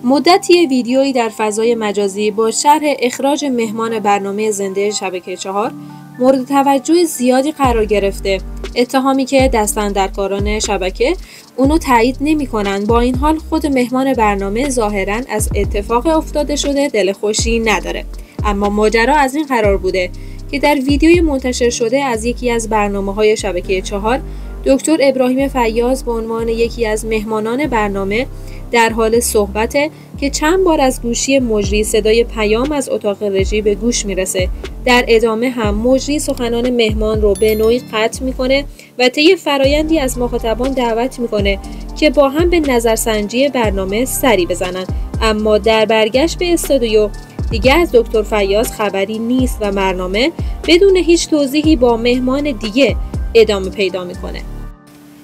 مدتی ویدیویی در فضای مجازی با شرح اخراج مهمان برنامه زنده شبکه 4 مورد توجه زیادی قرار گرفته. اتهامی که دستاندرکاران شبکه اونو تایید نمی‌کنن. با این حال خود مهمان برنامه ظاهراً از اتفاق افتاده شده دلخوشی نداره. اما ماجرا از این قرار بوده که در ویدیوی منتشر شده از یکی از برنامه‌های شبکه 4 دکتر ابراهیم فیاض به عنوان یکی از مهمانان برنامه در حال صحبته که چند بار از گوشی مجری صدای پیام از اتاق رژی به گوش میرسه. در ادامه هم مجری سخنان مهمان رو به نوعی قطع میکنه و طی فرایندی از مخاطبان دعوت میکنه که با هم به نظرسنجی برنامه سری بزنن. اما در برگشت به استودیو دیگه از دکتر فیاض خبری نیست و برنامه بدون هیچ توضیحی با مهمان دیگه ادامه پیدا میکنه.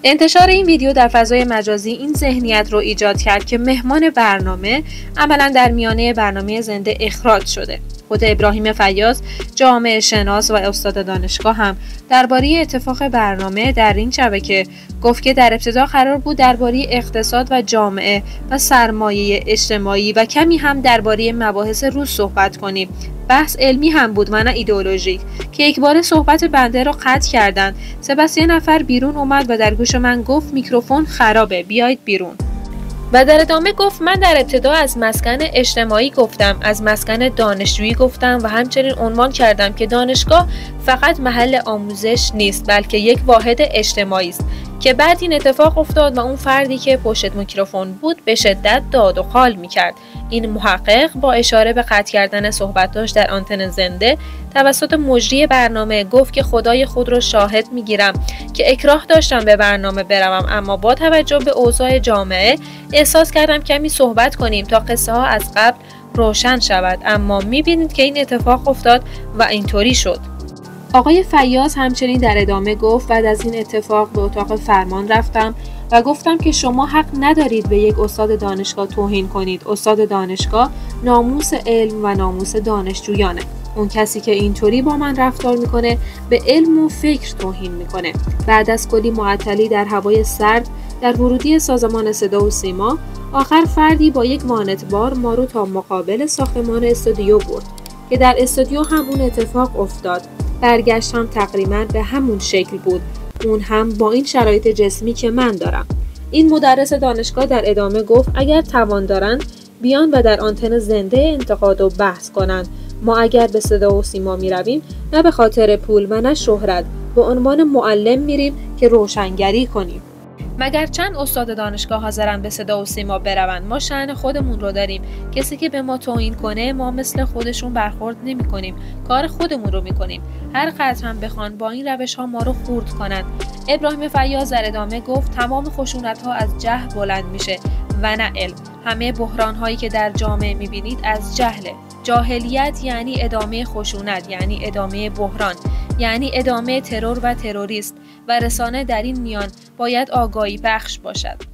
انتشار این ویدیو در فضای مجازی این ذهنیت رو ایجاد کرد که مهمان برنامه عملاً در میانه برنامه زنده اخراج شده. خود ابراهیم فیاض، جامعه شناس و استاد دانشگاه هم درباره اتفاق برنامه در این شبکه گفت که در ابتدا قرار بود درباره اقتصاد و جامعه و سرمایه اجتماعی و کمی هم درباره مباحث روز صحبت کنیم. بحث علمی هم بود و نه ایدئولوژیک که یکباره صحبت بنده رو قطع کردند. سپس یه نفر بیرون اومد و در گوش من گفت میکروفون خرابه، بیایید بیرون. و در ادامه گفت من در ابتدا از مسکن اجتماعی گفتم، از مسکن دانشجویی گفتم و همچنین عنوان کردم که دانشگاه فقط محل آموزش نیست بلکه یک واحد اجتماعی است. که بعد این اتفاق افتاد و اون فردی که پشت میکروفون بود به شدت داد و قال میکرد. این محقق با اشاره به قطع کردن صحبتاش در آنتن زنده توسط مجری برنامه گفت که خدای خود رو شاهد میگیرم که اکراه داشتم به برنامه بروم، اما با توجه به اوضاع جامعه احساس کردم کمی صحبت کنیم تا قصه ها از قبل روشن شود. اما میبینید که این اتفاق افتاد و اینطوری شد. آقای فیاض همچنین در ادامه گفت بعد از این اتفاق به اتاق فرمان رفتم و گفتم که شما حق ندارید به یک استاد دانشگاه توهین کنید. استاد دانشگاه ناموس علم و ناموس دانشجویانه. اون کسی که اینطوری با من رفتار میکنه به علم و فکر توهین میکنه. بعد از کلی معطلی در هوای سرد در ورودی سازمان صدا و سیما، آخر فردی با یک وانتبار ما رو تا مقابل ساختمان استودیو برد که در استودیو هم اون اتفاق افتاد. برگشت هم تقریبا به همون شکل بود، اون هم با این شرایط جسمی که من دارم. این مدرس دانشگاه در ادامه گفت اگر توان دارند بیان و در آنتن زنده انتقاد و بحث کنند. ما اگر به صدا و سیما می رویم نه به خاطر پول و نه شهرت، به عنوان معلم میریم که روشنگری کنیم. مگر چند استاد دانشگاه حاضرن به صدا و سیما بروند؟ ما شأن خودمون رو داریم. کسی که به ما توهین کنه ما مثل خودشون برخورد نمی کنیم. کار خودمون رو میکنیم. هر قدر هم بخوان با این روش ها ما رو خورد کنند. ابراهیم فیاض در ادامه گفت تمام خشونت ها از جهل بلند میشه و نه علم. همه بحران هایی که در جامعه میبینید از جهله. جاهلیت یعنی ادامه خشونت، یعنی ادامه بحران، یعنی ادامه ترور و تروریست و رسانه در این میان باید آگاهی بخش باشد.